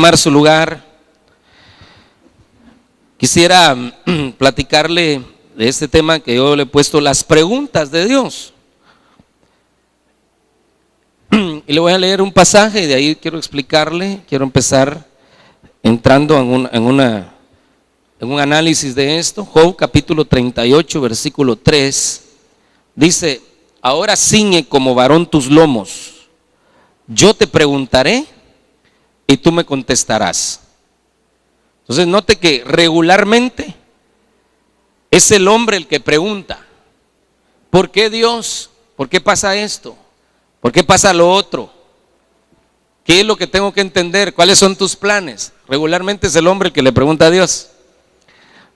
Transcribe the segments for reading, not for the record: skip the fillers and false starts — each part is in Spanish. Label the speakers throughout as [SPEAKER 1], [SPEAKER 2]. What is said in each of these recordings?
[SPEAKER 1] tomar su lugar. Quisiera platicarle de este tema que yo le he puesto, las preguntas de Dios. Y le voy a leer un pasaje y de ahí quiero explicarle, quiero empezar entrando en un análisis de esto. Job capítulo 38, versículo 3, dice: ahora ciñe como varón tus lomos, yo te preguntaré y tú me contestarás. Entonces note que regularmente es el hombre el que pregunta: ¿por qué Dios? ¿Por qué pasa esto? ¿Por qué pasa lo otro? ¿Qué es lo que tengo que entender? ¿Cuáles son tus planes? Regularmente es el hombre el que le pregunta a Dios.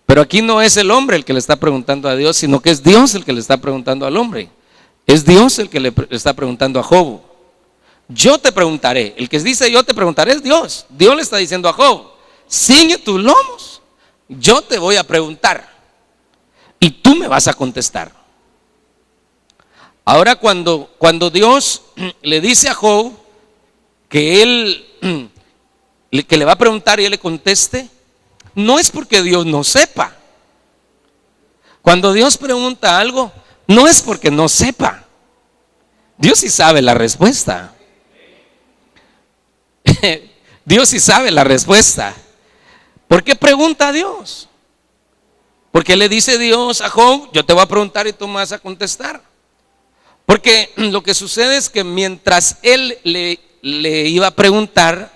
[SPEAKER 1] Pero aquí no es el hombre el que le está preguntando a Dios, sino que es Dios el que le está preguntando al hombre. Es Dios el que le está preguntando a Job. Yo te preguntaré. El que dice yo te preguntaré es Dios. Dios le está diciendo a Job: ciñe tus lomos, yo te voy a preguntar y tú me vas a contestar. Ahora cuando Dios le dice a Job que él que le va a preguntar y él le conteste, no es porque Dios no sepa. Cuando Dios pregunta algo, no es porque no sepa. Dios sí sabe la respuesta. Dios sí sabe la respuesta. ¿Por qué pregunta a Dios? Porque le dice Dios a Job: yo te voy a preguntar y tú me vas a contestar. Porque lo que sucede es que mientras él le iba a preguntar,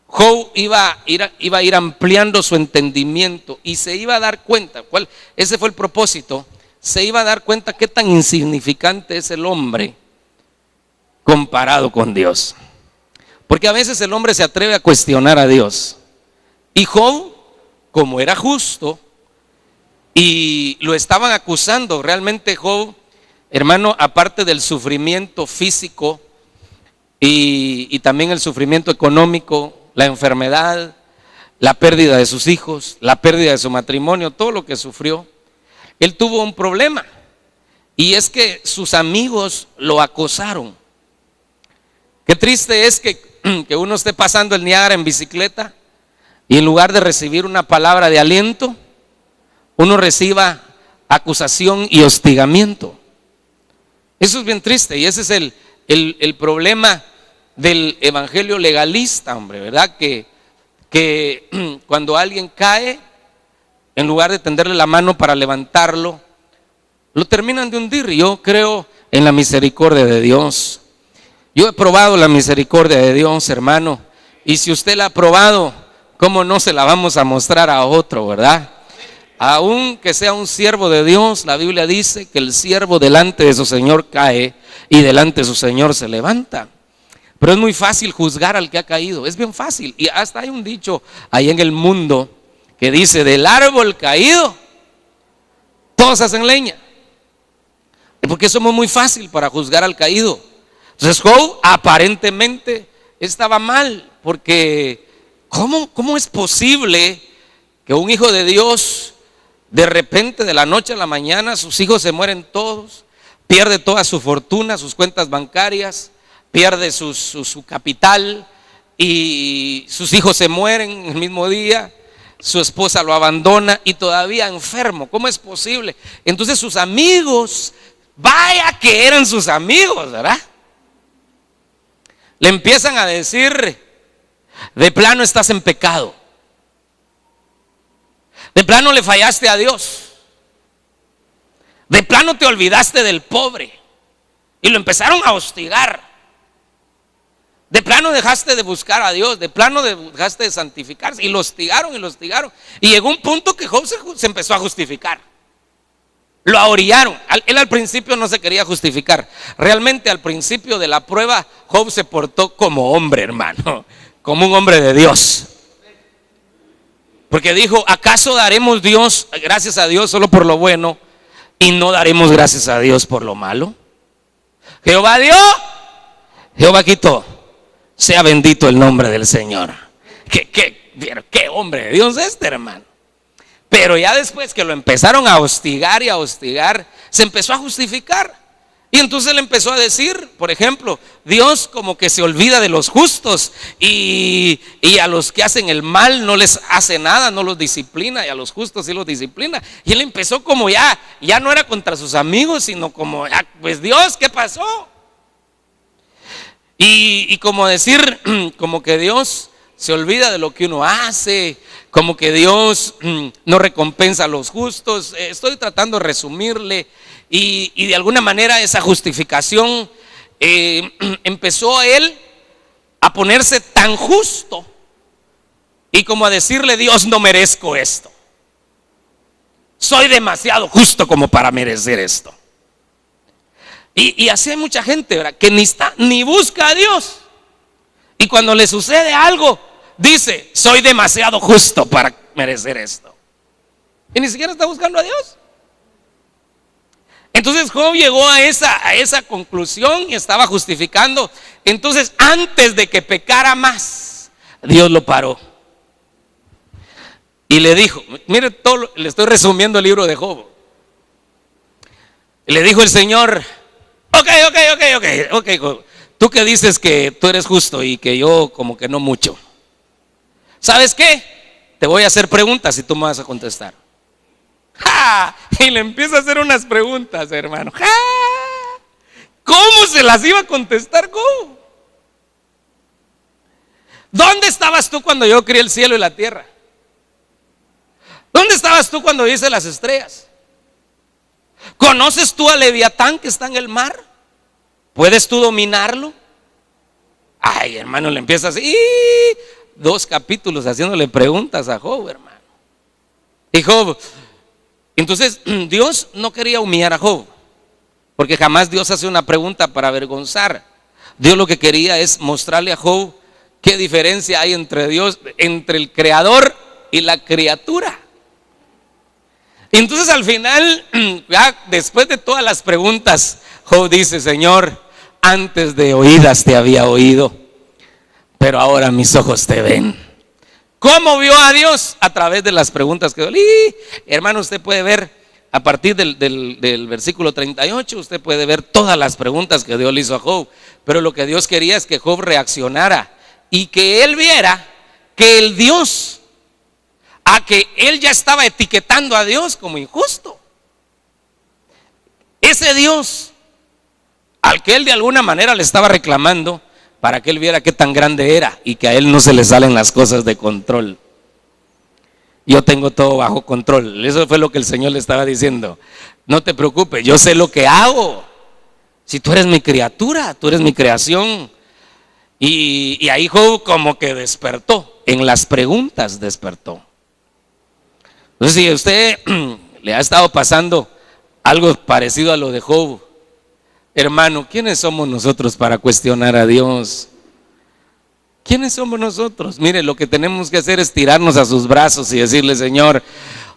[SPEAKER 1] Job iba a ir ampliando su entendimiento y se iba a dar cuenta, ese fue el propósito, se iba a dar cuenta qué tan insignificante es el hombre comparado con Dios. Porque a veces el hombre se atreve a cuestionar a Dios. Y Job, como era justo y lo estaban acusando, realmente Job, hermano, aparte del sufrimiento físico y también el sufrimiento económico, la enfermedad, la pérdida de sus hijos, la pérdida de su matrimonio, todo lo que sufrió, él tuvo un problema. Y es que sus amigos lo acosaron. Qué triste es que uno esté pasando el Niágara en bicicleta y en lugar de recibir una palabra de aliento, uno reciba acusación y hostigamiento. Eso es bien triste y ese es el problema del evangelio legalista, hombre, ¿verdad? Que cuando alguien cae, en lugar de tenderle la mano para levantarlo, lo terminan de hundir. Y yo creo en la misericordia de Dios. Yo he probado la misericordia de Dios, hermano, y si usted la ha probado, ¿cómo no se la vamos a mostrar a otro, verdad? Aun que sea un siervo de Dios, la Biblia dice que el siervo delante de su Señor cae y delante de su Señor se levanta. Pero es muy fácil juzgar al que ha caído, es bien fácil. Y hasta hay un dicho ahí en el mundo que dice: del árbol caído todos hacen leña. Porque somos muy fácil para juzgar al caído. Entonces Job aparentemente estaba mal, porque ¿cómo es posible que un hijo de Dios de repente, de la noche a la mañana, sus hijos se mueren todos, pierde toda su fortuna, sus cuentas bancarias, pierde su capital y sus hijos se mueren el mismo día, su esposa lo abandona y todavía enfermo? ¿Cómo es posible? Entonces sus amigos, vaya que eran sus amigos, ¿verdad? Le empiezan a decir: de plano estás en pecado. De plano le fallaste a Dios. De plano te olvidaste del pobre. Y lo empezaron a hostigar. De plano dejaste de buscar a Dios. De plano dejaste de santificarse. Y lo hostigaron y lo hostigaron. Y llegó un punto que Job se empezó a justificar. Lo ahorillaron. Él al principio no se quería justificar. Realmente al principio de la prueba Job se portó como hombre, hermano. Como un hombre de Dios. Porque dijo: ¿acaso daremos gracias a Dios solo por lo bueno y no daremos gracias a Dios por lo malo? Jehová dio, Jehová quitó. Sea bendito el nombre del Señor. ¿Qué hombre de Dios es este, hermano? Pero ya después que lo empezaron a hostigar y a hostigar, se empezó a justificar. Y entonces él empezó a decir, por ejemplo, Dios como que se olvida de los justos y a los que hacen el mal no les hace nada, no los disciplina, y a los justos sí los disciplina. Y él empezó como ya no era contra sus amigos, sino como, pues Dios, ¿qué pasó? Y como decir, como que Dios se olvida de lo que uno hace, como que Dios no recompensa a los justos. Estoy tratando de resumirle. Y de alguna manera esa justificación empezó a él a ponerse tan justo y como a decirle: Dios, no merezco esto, soy demasiado justo como para merecer esto. Y así hay mucha gente, ¿verdad?, que ni busca a Dios, y cuando le sucede algo dice: soy demasiado justo para merecer esto, y ni siquiera está buscando a Dios. Entonces Job llegó a esa conclusión y estaba justificando. Entonces, antes de que pecara más, Dios lo paró y le dijo, mire, le estoy resumiendo el libro de Job. Le dijo el Señor: ok, Job, tú que dices que tú eres justo y que yo como que no mucho, ¿sabes qué? Te voy a hacer preguntas y tú me vas a contestar. ¡Ja! Y le empieza a hacer unas preguntas, hermano. ¡Ja! ¿Cómo se las iba a contestar Job? ¿Dónde estabas tú cuando yo creé el cielo y la tierra? ¿Dónde estabas tú cuando hice las estrellas? ¿Conoces tú a Leviatán que está en el mar? ¿Puedes tú dominarlo? Ay, hermano, le empieza así 2 capítulos haciéndole preguntas a Job, hermano. Y Job, entonces Dios no quería humillar a Job, porque jamás Dios hace una pregunta para avergonzar. Dios lo que quería es mostrarle a Job qué diferencia hay entre Dios, entre el creador y la criatura. Y entonces al final, ya después de todas las preguntas, Job dice: Señor, antes de oídas te había oído, pero ahora mis ojos te ven. ¿Cómo vio a Dios? A través de las preguntas que hermano, usted puede ver a partir del versículo 38, usted puede ver todas las preguntas que Dios le hizo a Job. Pero lo que Dios quería es que Job reaccionara y que él viera que el Dios, a que él ya estaba etiquetando a Dios como injusto, ese Dios al que él de alguna manera le estaba reclamando, para que él viera qué tan grande era y que a él no se le salen las cosas de control. Yo tengo todo bajo control. Eso fue lo que el Señor le estaba diciendo. No te preocupes, yo sé lo que hago. Si tú eres mi criatura, tú eres mi creación. Y ahí Job como que despertó, en las preguntas despertó. Entonces, si a usted le ha estado pasando algo parecido a lo de Job, hermano, ¿quiénes somos nosotros para cuestionar a Dios? ¿Quiénes somos nosotros? Mire, lo que tenemos que hacer es tirarnos a sus brazos y decirle: Señor,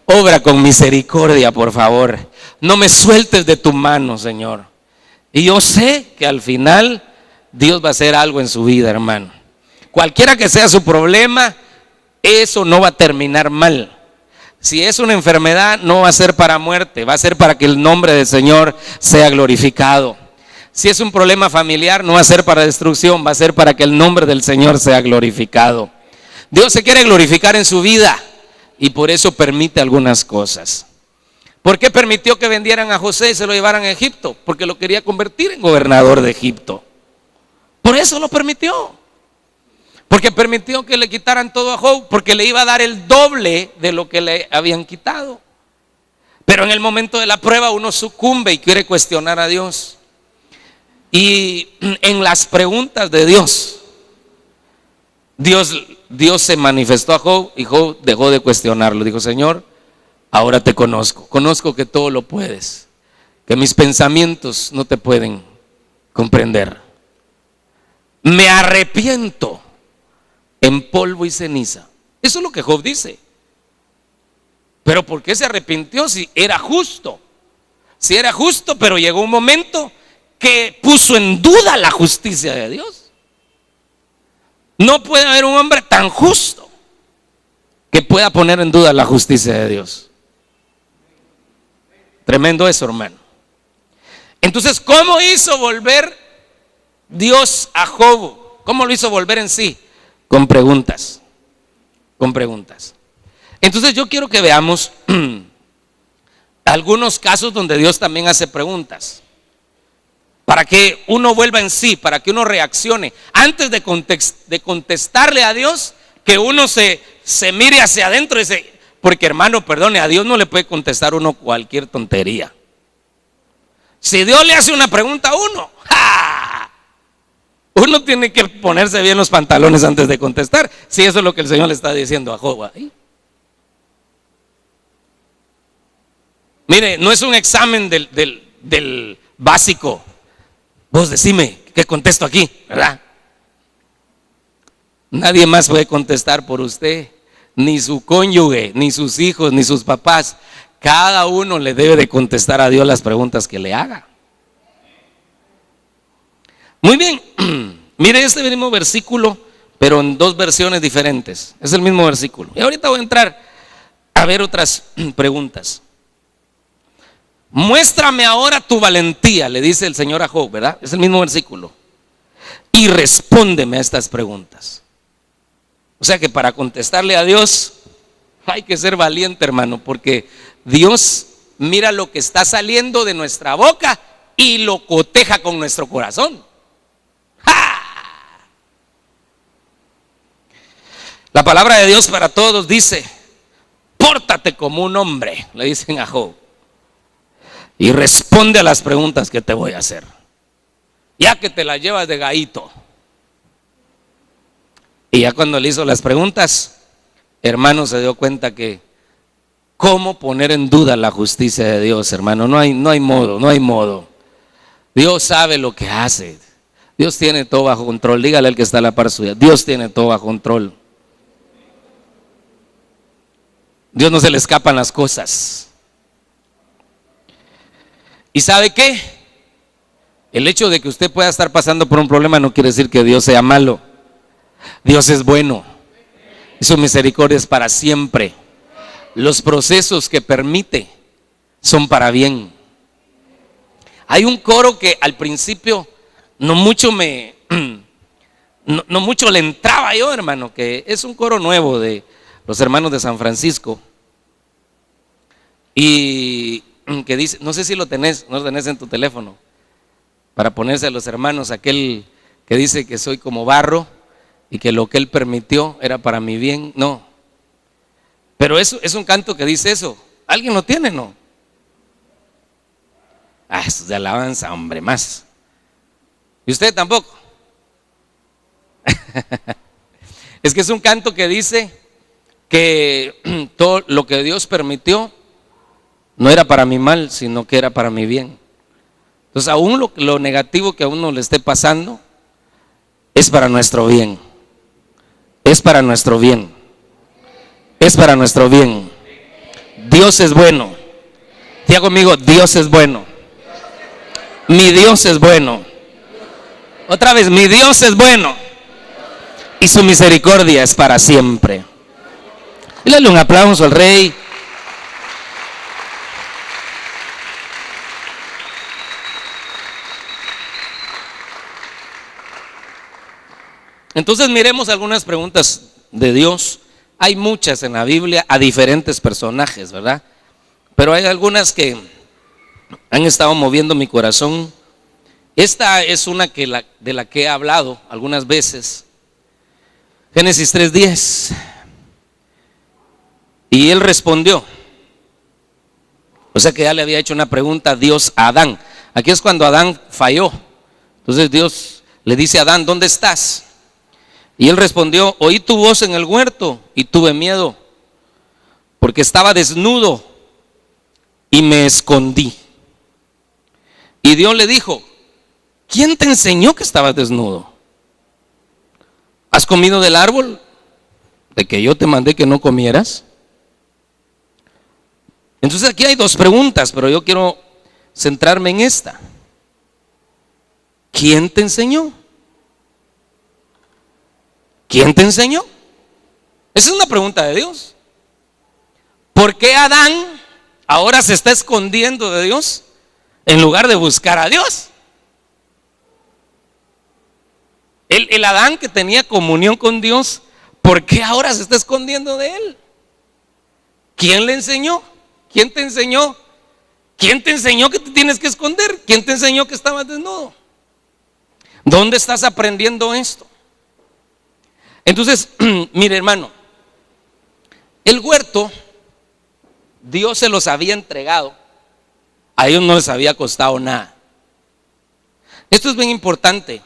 [SPEAKER 1] obra con misericordia, por favor. No me sueltes de tu mano, Señor. Y yo sé que al final Dios va a hacer algo en su vida, hermano. Cualquiera que sea su problema, eso no va a terminar mal. Si es una enfermedad, no va a ser para muerte, va a ser para que el nombre del Señor sea glorificado. Si es un problema familiar, no va a ser para destrucción, va a ser para que el nombre del Señor sea glorificado. Dios se quiere glorificar en su vida y por eso permite algunas cosas. ¿Por qué permitió que vendieran a José y se lo llevaran a Egipto? Porque lo quería convertir en gobernador de Egipto. Por eso lo permitió. Porque permitió que le quitaran todo a Job, porque le iba a dar el doble de lo que le habían quitado. Pero en el momento de la prueba uno sucumbe y quiere cuestionar a Dios. Y en las preguntas de Dios, Dios se manifestó a Job y Job dejó de cuestionarlo. Dijo: Señor, ahora te conozco que todo lo puedes, que mis pensamientos no te pueden comprender. Me arrepiento en polvo y ceniza. Eso es lo que Job dice. Pero ¿por qué se arrepintió si era justo? Si era justo, pero llegó un momento que puso en duda la justicia de Dios. No puede haber un hombre tan justo que pueda poner en duda la justicia de Dios. Tremendo eso, hermano. Entonces, ¿cómo hizo volver Dios a Job? ¿Cómo lo hizo volver en sí? Con preguntas. Con preguntas. Entonces yo quiero que veamos algunos casos donde Dios también hace preguntas, para que uno vuelva en sí, para que uno reaccione. Antes de contestarle a Dios, que uno se mire hacia adentro y dice, porque hermano, perdone, a Dios no le puede contestar uno cualquier tontería. Si Dios le hace una pregunta a uno, ¡ja!, uno tiene que ponerse bien los pantalones antes de contestar. Si eso es lo que el Señor le está diciendo a Job ahí. Mire, no es un examen del básico. Vos decime, ¿qué contesto aquí? ¿Verdad? Nadie más puede contestar por usted, ni su cónyuge, ni sus hijos, ni sus papás. Cada uno le debe de contestar a Dios las preguntas que le haga. Muy bien, mire este mismo versículo, pero en dos versiones diferentes. Es el mismo versículo. Y ahorita voy a entrar a ver otras preguntas. Muéstrame ahora tu valentía, le dice el Señor a Job, ¿verdad? Es el mismo versículo. Y respóndeme a estas preguntas. O sea que para contestarle a Dios hay que ser valiente, hermano, porque Dios mira lo que está saliendo de nuestra boca y lo coteja con nuestro corazón. ¡Ja! La palabra de Dios para todos dice: pórtate como un hombre, le dicen a Job, y responde a las preguntas que te voy a hacer, ya que te las llevas de gaito. Y ya cuando le hizo las preguntas, hermano, se dio cuenta que cómo poner en duda la justicia de Dios, hermano. No hay modo. Dios sabe lo que hace. Dios tiene todo bajo control. Dígale al que está a la par suya: Dios tiene todo bajo control. Dios no se le escapan las cosas. ¿Y sabe qué? El hecho de que usted pueda estar pasando por un problema no quiere decir que Dios sea malo. Dios es bueno y su misericordia es para siempre. Los procesos que permite son para bien. Hay un coro que al principio no mucho le entraba yo, hermano, que es un coro nuevo de los hermanos de San Francisco, y que dice, no sé si no lo tenés en tu teléfono, para ponerse a los hermanos, aquel que dice que soy como barro y que lo que Él permitió era para mi bien. No, pero eso es un canto que dice eso. ¿Alguien lo tiene, no? Eso es de alabanza, hombre, más. ¿Y usted tampoco? Es que es un canto que dice que todo lo que Dios permitió no era para mi mal, sino que era para mi bien. Entonces, aún lo negativo que a uno le esté pasando es para nuestro bien. Es para nuestro bien. Es para nuestro bien. Dios es bueno. Diga conmigo: Dios es bueno. Mi Dios es bueno. Otra vez: mi Dios es bueno y su misericordia es para siempre. Y dale un aplauso al Rey. Entonces miremos algunas preguntas de Dios. Hay muchas en la Biblia a diferentes personajes, ¿verdad? Pero hay algunas que han estado moviendo mi corazón. Esta es una de la que he hablado algunas veces. Génesis 3:10. Y él respondió. O sea que ya le había hecho una pregunta a Dios a Adán. Aquí es cuando Adán falló. Entonces Dios le dice a Adán: ¿dónde estás? Y él respondió: oí tu voz en el huerto y tuve miedo, porque estaba desnudo y me escondí. Y Dios le dijo: ¿quién te enseñó que estabas desnudo? ¿Has comido del árbol de que yo te mandé que no comieras? Entonces aquí hay dos preguntas, pero yo quiero centrarme en esta. ¿Quién te enseñó? ¿Quién te enseñó? Esa es una pregunta de Dios. ¿Por qué Adán ahora se está escondiendo de Dios? en lugar de buscar a Dios. El Adán que tenía comunión con Dios, ¿por qué ahora se está escondiendo de él? ¿Quién le enseñó? ¿Quién te enseñó? ¿Quién te enseñó que te tienes que esconder? ¿Quién te enseñó que estabas desnudo? ¿Dónde estás aprendiendo esto? Entonces, mire hermano, el huerto Dios se los había entregado, a ellos no les había costado nada. Esto es bien importante.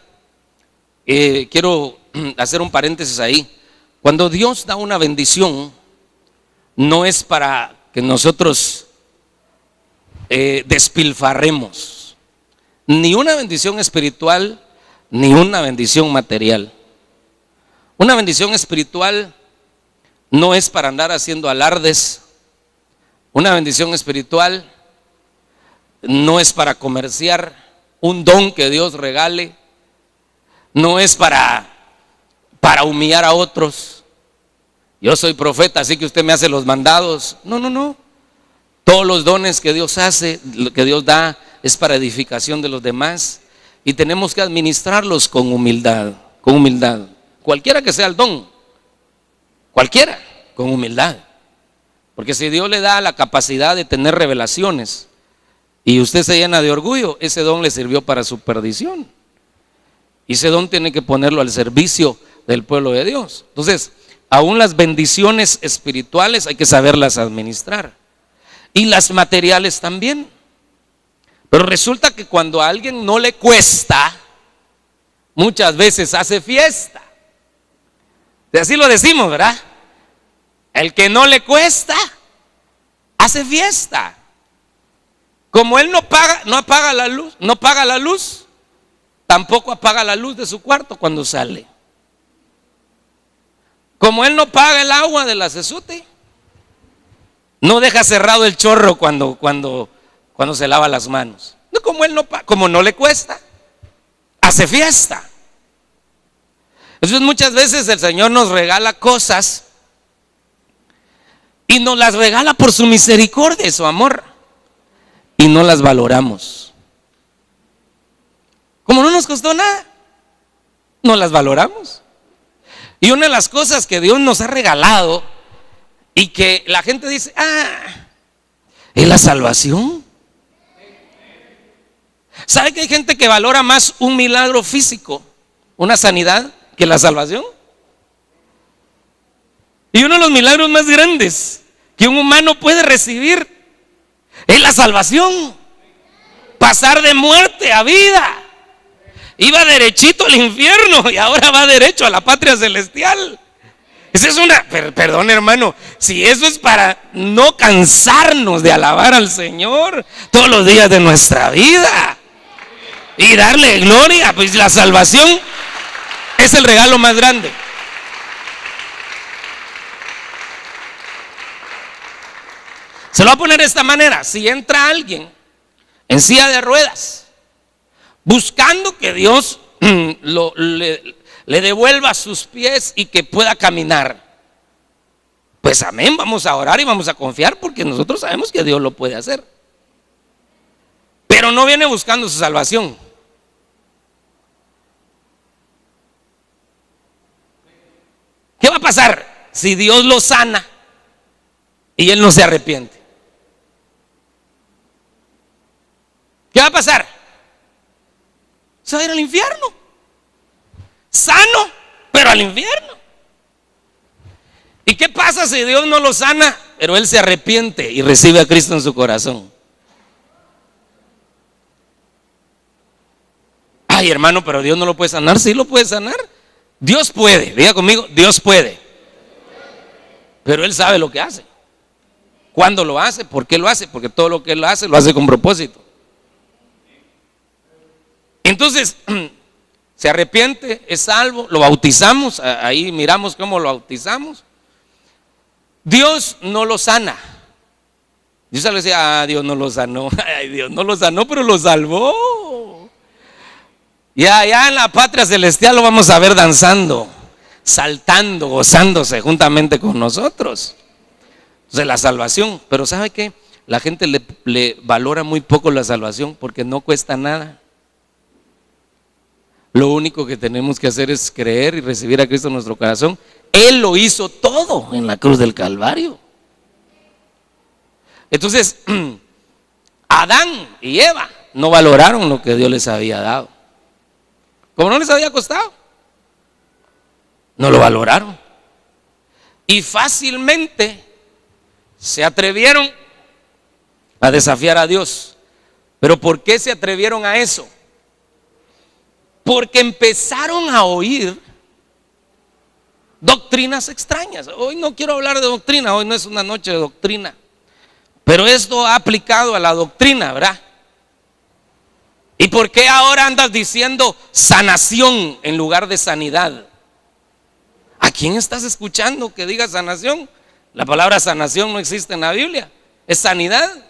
[SPEAKER 1] Quiero hacer un paréntesis ahí. Cuando Dios da una bendición, no es para que nosotros despilfarremos ni una bendición espiritual ni una bendición material. Una bendición espiritual no es para andar haciendo alardes. Una bendición espiritual no es para comerciar. Un don que Dios regale no es para humillar a otros. Yo soy profeta, así que usted me hace los mandados. No. Todos los dones que Dios hace, que Dios da, es para edificación de los demás. Y tenemos que administrarlos con humildad, Cualquiera que sea el don, cualquiera, con humildad. Porque si Dios le da la capacidad de tener revelaciones y usted se llena de orgullo, ese don le sirvió para su perdición. Y ese don tiene que ponerlo al servicio del pueblo de Dios. Entonces, aún las bendiciones espirituales hay que saberlas administrar. Y las materiales también. Pero resulta que cuando a alguien no le cuesta, muchas veces hace fiesta. Así lo decimos, ¿verdad? El que no le cuesta, hace fiesta. Como él no paga la luz, tampoco apaga la luz de su cuarto cuando sale. Como él no paga el agua de la sesute, no deja cerrado el chorro cuando se lava las manos. No, como no le cuesta, hace fiesta. Entonces muchas veces el Señor nos regala cosas y nos las regala por su misericordia y su amor, y no las valoramos. Como no nos costó nada, no las valoramos. Y una de las cosas que Dios nos ha regalado y que la gente dice, es la salvación. ¿Sabe que hay gente que valora más un milagro físico, una sanidad, que la salvación? Y uno de los milagros más grandes que un humano puede recibir es la salvación. Pasar de muerte a vida. Iba derechito al infierno y ahora va derecho a la patria celestial. Esa es perdón hermano, si eso es para no cansarnos de alabar al Señor todos los días de nuestra vida y darle gloria, pues la salvación es el regalo más grande. Se lo voy a poner de esta manera: si entra alguien en silla de ruedas buscando que Dios le devuelva sus pies y que pueda caminar, pues amén, vamos a orar y vamos a confiar, porque nosotros sabemos que Dios lo puede hacer. Pero no viene buscando su salvación. ¿Qué va a pasar si Dios lo sana y él no se arrepiente? ¿Qué va a pasar? Se va a ir al infierno. Sano, pero al infierno. ¿Y qué pasa si Dios no lo sana, pero él se arrepiente y recibe a Cristo en su corazón? Ay hermano, pero Dios no lo puede sanar. Sí lo puede sanar. Dios puede, diga conmigo, Dios puede. Pero él sabe lo que hace. ¿Cuándo lo hace? ¿Por qué lo hace? Porque todo lo que él hace, lo hace con propósito. Entonces, se arrepiente, es salvo, lo bautizamos, ahí miramos cómo lo bautizamos. Dios no lo sana. Yo se le decía, Dios no lo sanó. Ay, Dios no lo sanó, pero lo salvó. Ya en la patria celestial lo vamos a ver danzando, saltando, gozándose juntamente con nosotros de la salvación. Pero ¿sabe qué? la gente le valora muy poco la salvación porque no cuesta nada. Lo único que tenemos que hacer es creer y recibir a Cristo en nuestro corazón. Él lo hizo todo en la cruz del Calvario. Entonces, Adán y Eva no valoraron lo que Dios les había dado. Como no les había costado, no lo valoraron. Y fácilmente se atrevieron a desafiar a Dios. ¿Pero por qué se atrevieron a eso? Porque empezaron a oír doctrinas extrañas. Hoy no quiero hablar de doctrina, hoy no es una noche de doctrina, pero esto ha aplicado a la doctrina, ¿verdad? ¿Y por qué ahora andas diciendo sanación en lugar de sanidad? ¿A quién estás escuchando que diga sanación? La palabra sanación no existe en la Biblia, es sanidad.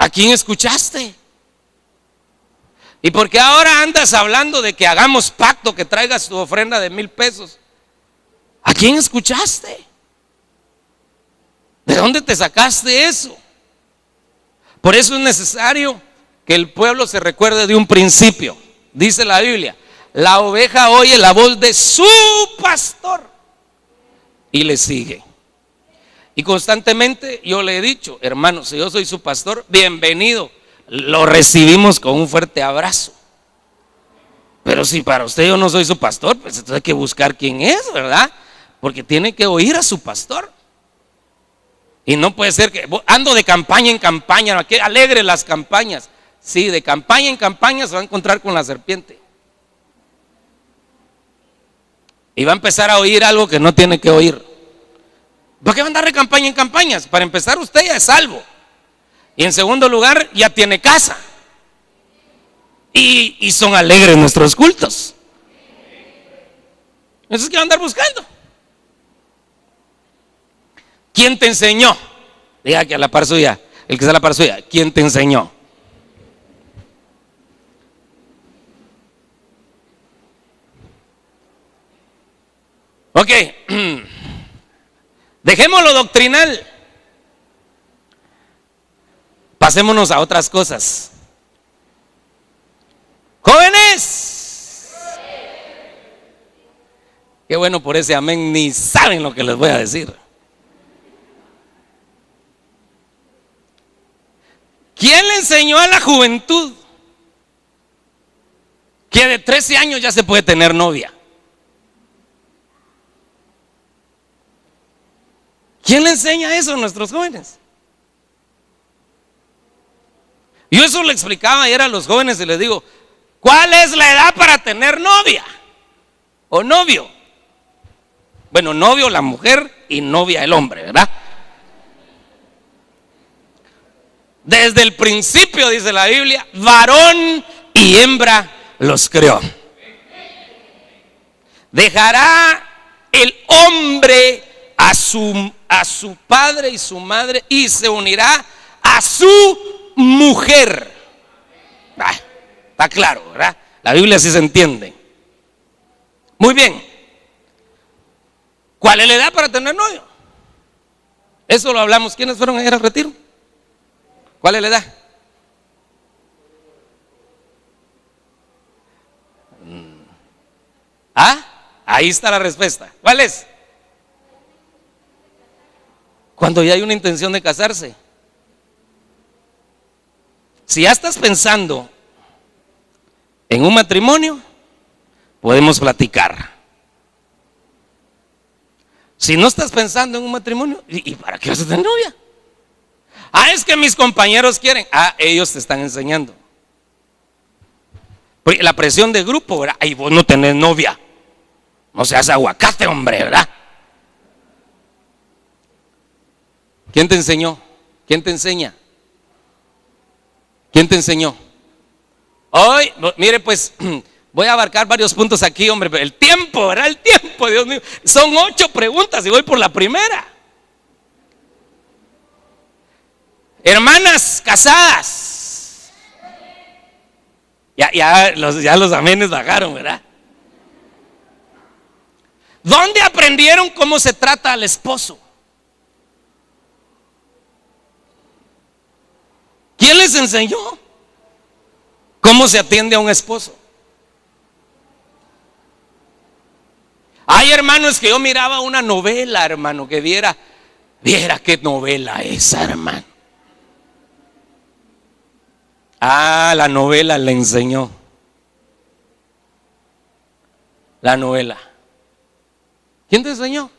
[SPEAKER 1] ¿A quién escuchaste? ¿Y por qué ahora andas hablando de que hagamos pacto, que traigas tu ofrenda de 1,000 pesos? ¿A quién escuchaste? ¿De dónde te sacaste eso? Por eso es necesario que el pueblo se recuerde de un principio. Dice la Biblia: la oveja oye la voz de su pastor y le sigue. Y constantemente yo le he dicho: hermano, si yo soy su pastor, bienvenido. Lo recibimos con un fuerte abrazo. Pero si para usted yo no soy su pastor, pues entonces hay que buscar quién es, ¿verdad? Porque tiene que oír a su pastor. Y no puede ser que ando de campaña en campaña, que alegre las campañas. Sí, de campaña en campaña se va a encontrar con la serpiente. Y va a empezar a oír algo que no tiene que oír. ¿Por qué va a andar de campaña en campañas? Para empezar, usted ya es salvo. Y en segundo lugar, ya tiene casa. Y son alegres nuestros cultos. Entonces, ¿qué va a andar buscando? ¿Quién te enseñó? Diga que a la par suya, el que está a la par suya, ¿quién te enseñó? Ok, dejemos lo doctrinal. Pasémonos a otras cosas. Jóvenes, qué bueno por ese amén, ni saben lo que les voy a decir. ¿Quién le enseñó a la juventud que de 13 años ya se puede tener novia? ¿Quién le enseña eso a nuestros jóvenes? Yo eso le explicaba ayer a los jóvenes y les digo: ¿cuál es la edad para tener novia o novio? Bueno, novio la mujer y novia el hombre, ¿verdad? Desde el principio, dice la Biblia, varón y hembra los creó. Dejará el hombre a su padre y su madre y se unirá a su mujer. Está claro, ¿verdad? La Biblia sí se entiende. Muy bien. ¿Cuál es la edad para tener novio? Eso lo hablamos. ¿Quiénes fueron ayer al retiro? ¿Cuál es la edad? Ahí está la respuesta. ¿Cuál es? Cuando ya hay una intención de casarse. Si ya estás pensando en un matrimonio, podemos platicar. Si no estás pensando en un matrimonio, ¿y para qué vas a tener novia? Es que mis compañeros quieren. Ellos te están enseñando. La presión de grupo, ¿verdad? Vos no tenés novia. No seas aguacate, hombre, ¿verdad? ¿Quién te enseñó? ¿Quién te enseña? ¿Quién te enseñó? Hoy, mire, pues voy a abarcar varios puntos aquí, hombre. El tiempo, ¿verdad? El tiempo, Dios mío. Son 8 preguntas y voy por la primera. Hermanas casadas. Ya los amenes bajaron, ¿verdad? ¿Dónde aprendieron cómo se trata al esposo? ¿Quién les enseñó cómo se atiende a un esposo? Hay hermanos que yo miraba una novela, hermano, que viera qué novela esa, hermano. La novela le enseñó. La novela. ¿Quién te enseñó?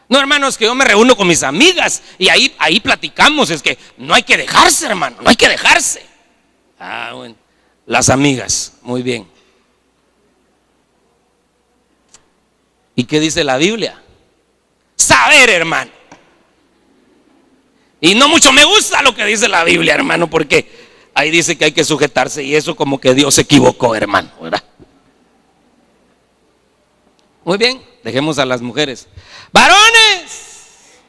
[SPEAKER 1] No, hermanos, que yo me reúno con mis amigas y ahí platicamos. Es que no hay que dejarse, hermano, no hay que dejarse. Bueno, las amigas, muy bien. ¿Y qué dice la Biblia? Saber, hermano. Y no mucho me gusta lo que dice la Biblia, hermano, porque ahí dice que hay que sujetarse y eso como que Dios se equivocó, hermano, ¿verdad? Muy bien, dejemos a las mujeres. ¡Varones!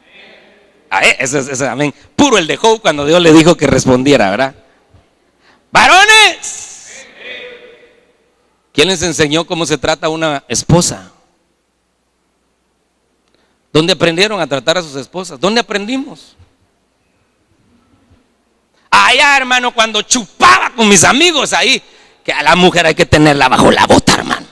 [SPEAKER 1] Ese amén. Puro el dejó cuando Dios le dijo que respondiera, ¿verdad? ¡Varones! ¿Quién les enseñó cómo se trata una esposa? ¿Dónde aprendieron a tratar a sus esposas? ¿Dónde aprendimos? Allá, hermano, cuando chupaba con mis amigos ahí, que a la mujer hay que tenerla bajo la bota, hermano.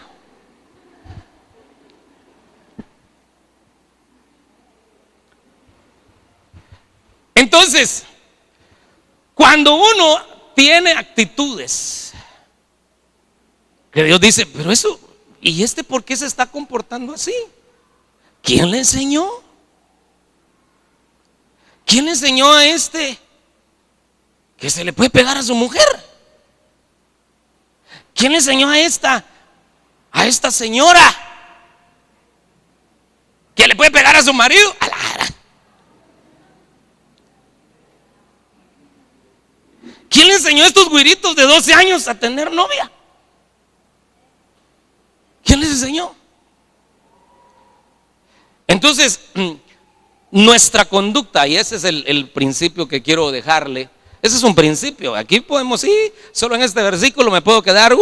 [SPEAKER 1] Entonces, cuando uno tiene actitudes que Dios dice, pero eso, ¿y este por qué se está comportando así? ¿Quién le enseñó? ¿Quién le enseñó a este que se le puede pegar a su mujer? ¿Quién le enseñó a esta señora que le puede pegar a su marido? ¿Quién le enseñó a estos güiritos de 12 años a tener novia? ¿Quién les enseñó? Entonces, nuestra conducta, y ese es el principio que quiero dejarle. Ese es un principio. Aquí podemos ir, solo en este versículo me puedo quedar.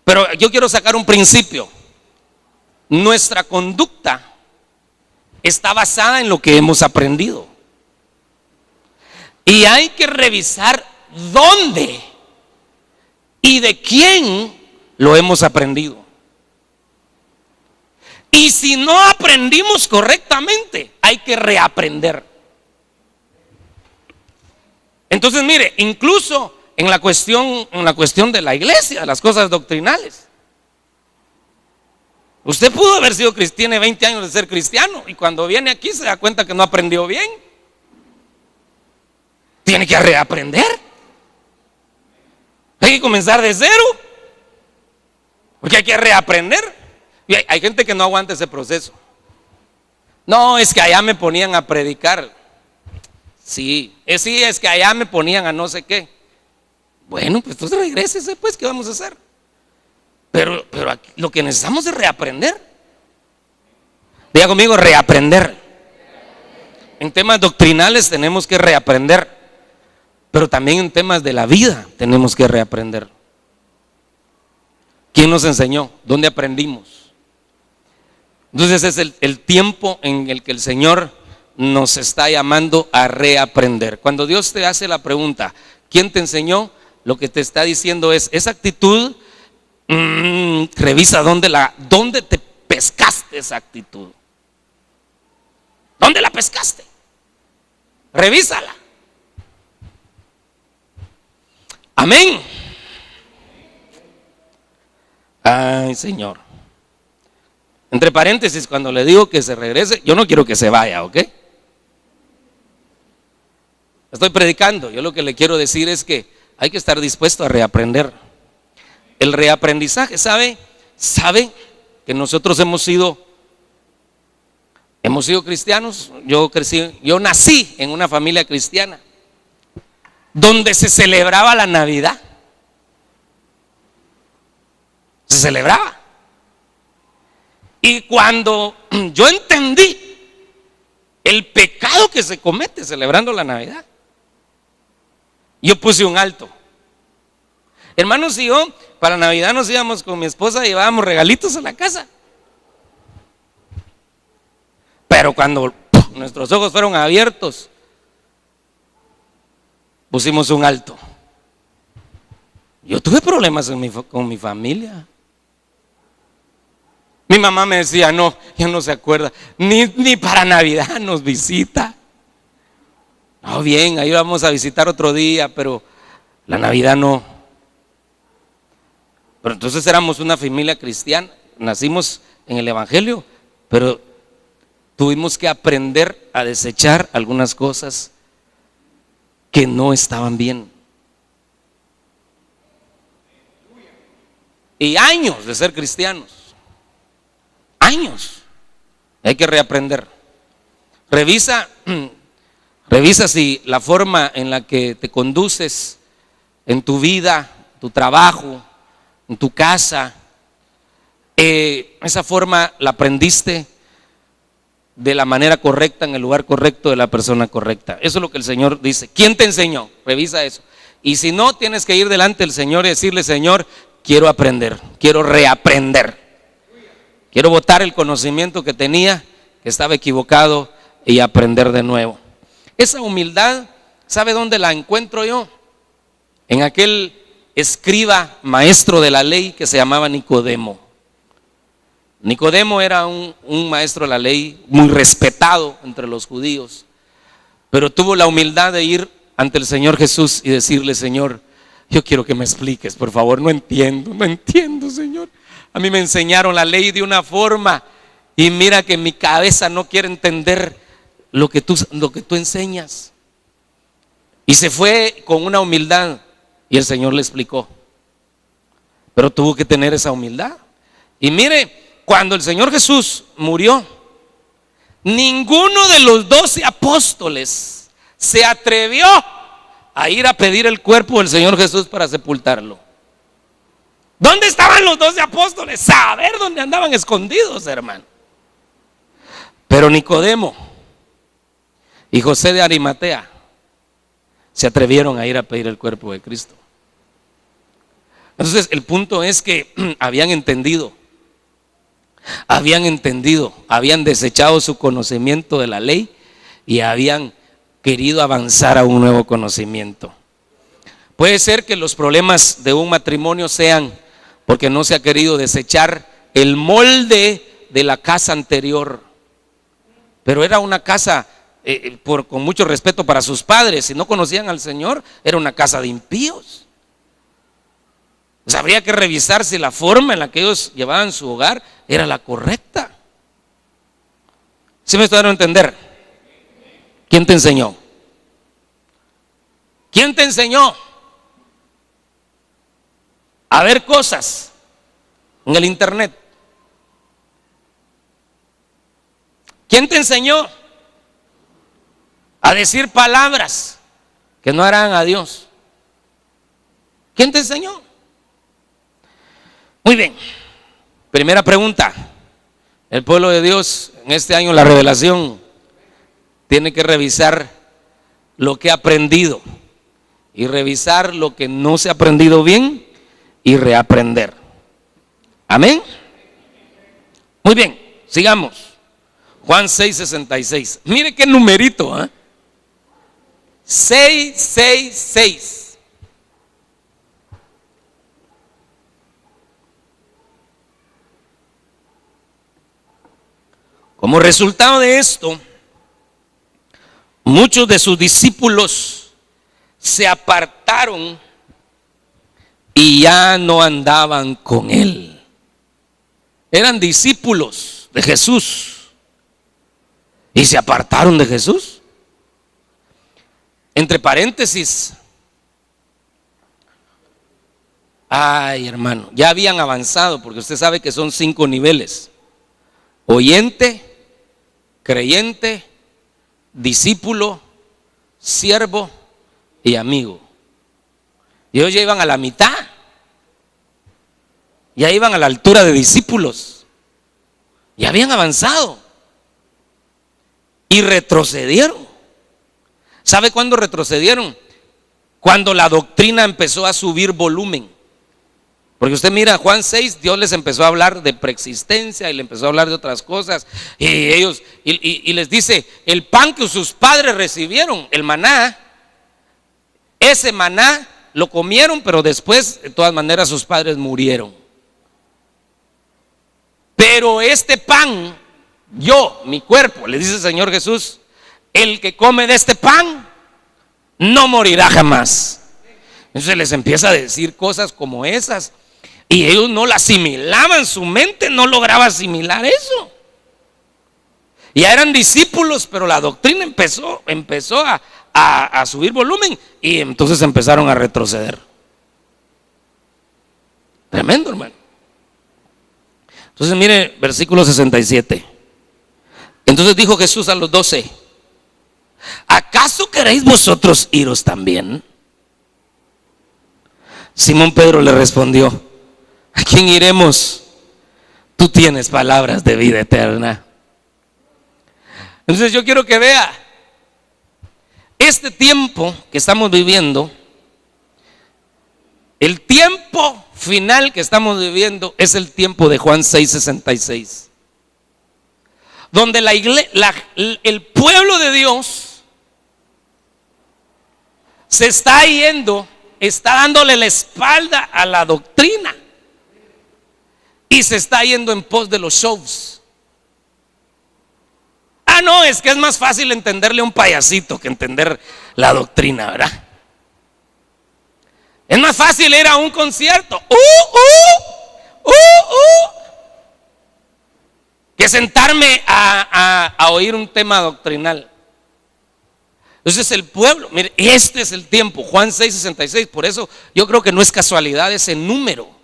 [SPEAKER 1] Pero yo quiero sacar un principio. Nuestra conducta está basada en lo que hemos aprendido. Y hay que revisar dónde y de quién lo hemos aprendido. Y si no aprendimos correctamente, hay que reaprender. Entonces, mire, incluso en la cuestión de la iglesia, las cosas doctrinales. Usted pudo haber sido cristiano, tiene 20 años de ser cristiano, y cuando viene aquí se da cuenta que no aprendió bien. Tiene que reaprender. Hay que comenzar de cero, porque hay que reaprender. Y hay gente que no aguanta ese proceso. No, es que allá me ponían a predicar. Sí, es que allá me ponían a no sé qué. Bueno, pues entonces regrésese, pues, ¿qué vamos a hacer? Pero aquí, lo que necesitamos es reaprender. Diga conmigo, reaprender. En temas doctrinales tenemos que reaprender, pero también en temas de la vida tenemos que reaprender. ¿Quién nos enseñó? ¿Dónde aprendimos? Entonces es el tiempo en el que el Señor nos está llamando a reaprender. Cuando Dios te hace la pregunta, ¿quién te enseñó? Lo que te está diciendo es, esa actitud, revisa dónde te pescaste esa actitud. ¿Dónde la pescaste? Revísala. Amén. Ay, Señor. Entre paréntesis, cuando le digo que se regrese, yo no quiero que se vaya, ¿ok? Estoy predicando. Yo lo que le quiero decir es que hay que estar dispuesto a reaprender. El reaprendizaje, ¿sabe que nosotros hemos sido cristianos? Yo nací en una familia cristiana donde se celebraba la Navidad. Se celebraba. Y cuando yo entendí el pecado que se comete celebrando la Navidad, yo puse un alto. Hermanos, y yo para Navidad nos íbamos con mi esposa, llevábamos regalitos a la casa. Pero cuando nuestros ojos fueron abiertos pusimos un alto. Yo tuve problemas con mi familia. Mi mamá me decía, no, ya no se acuerda, ni para Navidad nos visita. No, bien, ahí vamos a visitar otro día, pero la Navidad no. Pero entonces éramos una familia cristiana, nacimos en el Evangelio, pero tuvimos que aprender a desechar algunas cosas que no estaban bien. Y años de ser cristianos. Años. Hay que reaprender. Revisa si la forma en la que te conduces en tu vida, tu trabajo, en tu casa, esa forma la aprendiste de la manera correcta, en el lugar correcto, de la persona correcta. Eso es lo que el Señor dice. ¿Quién te enseñó? Revisa eso. Y si no, tienes que ir delante del Señor y decirle: Señor, quiero aprender, quiero reaprender. Quiero botar el conocimiento que tenía, que estaba equivocado, y aprender de nuevo. Esa humildad, ¿sabe dónde la encuentro yo? En aquel escriba maestro de la ley que se llamaba Nicodemo. Nicodemo era un maestro de la ley muy respetado entre los judíos, pero tuvo la humildad de ir ante el Señor Jesús y decirle: Señor, yo quiero que me expliques, por favor, no entiendo, Señor. A mí me enseñaron la ley de una forma y mira que mi cabeza no quiere entender lo que tú enseñas. Y se fue con una humildad y el Señor le explicó, pero tuvo que tener esa humildad. Y mire, cuando el Señor Jesús murió, ninguno de los 12 apóstoles se atrevió a ir a pedir el cuerpo del Señor Jesús para sepultarlo. ¿Dónde estaban los 12 apóstoles? Saber dónde andaban escondidos, hermano. Pero Nicodemo y José de Arimatea se atrevieron a ir a pedir el cuerpo de Cristo. Entonces el punto es que habían entendido, habían desechado su conocimiento de la ley y habían querido avanzar a un nuevo conocimiento. Puede ser que los problemas de un matrimonio sean porque no se ha querido desechar el molde de la casa anterior. Pero era una casa con mucho respeto para sus padres. Si no conocían al Señor, era una casa de impíos. Pues habría que revisar si la forma en la que ellos llevaban su hogar era la correcta. ¿Sí me estoy dando a entender? ¿Quién te enseñó? ¿Quién te enseñó a ver cosas en el internet? ¿Quién te enseñó a decir palabras que no harán a Dios? ¿Quién te enseñó? Muy bien, primera pregunta. El pueblo de Dios en este año, la revelación, tiene que revisar lo que ha aprendido y revisar lo que no se ha aprendido bien y reaprender. Amén. Muy bien, sigamos. Juan 6:66. Mire qué numerito, ¿eh? 666. Como resultado de esto, muchos de sus discípulos se apartaron y ya no andaban con él. Eran discípulos de Jesús y se apartaron de Jesús. Entre paréntesis, ay, hermano, ya habían avanzado, porque usted sabe que son 5 niveles: oyente, creyente, discípulo, siervo y amigo. Y ellos ya iban a la mitad, ya iban a la altura de discípulos, ya habían avanzado y retrocedieron. ¿Sabe cuándo retrocedieron? Cuando la doctrina empezó a subir volumen. Porque usted mira Juan 6, Dios les empezó a hablar de preexistencia y le empezó a hablar de otras cosas. Y ellos, y les dice: el pan que sus padres recibieron, el maná, Ese maná lo comieron, pero después, de todas maneras, sus padres murieron. Pero este pan, yo, mi cuerpo, le dice el Señor Jesús, el que come de este pan no morirá jamás. Entonces les empieza a decir cosas como esas, y ellos no la asimilaban, su mente no lograba asimilar eso. Ya eran discípulos, pero la doctrina empezó a subir volumen, y entonces empezaron a retroceder. Tremendo, hermano. Entonces mire, versículo 67. Entonces dijo Jesús a los 12: ¿acaso queréis vosotros iros también? Simón Pedro le respondió: ¿a quién iremos? Tú tienes palabras de vida eterna. Entonces yo quiero que vea, este tiempo que estamos viviendo, el tiempo final que estamos viviendo es el tiempo de Juan 6:66, donde el pueblo de Dios se está yendo, está dándole la espalda a la doctrina y se está yendo en pos de los shows. No, es que es más fácil entenderle a un payasito que entender la doctrina, ¿verdad? Es más fácil ir a un concierto que sentarme a oír un tema doctrinal. Entonces el pueblo, mire, este es el tiempo, Juan 6:66. Por eso yo creo que no es casualidad ese número.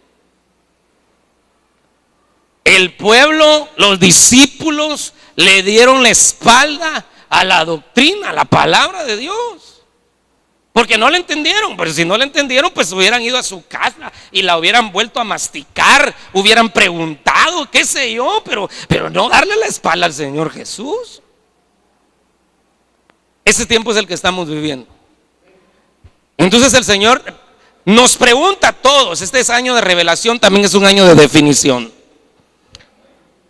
[SPEAKER 1] El pueblo, los discípulos le dieron la espalda a la doctrina, a la palabra de Dios, porque no la entendieron. Pero si no la entendieron, pues hubieran ido a su casa y la hubieran vuelto a masticar, hubieran preguntado, qué sé yo, pero no darle la espalda al Señor Jesús. Ese tiempo es el que estamos viviendo. Entonces el Señor nos pregunta a todos. Este es año de revelación, también es un año de definición.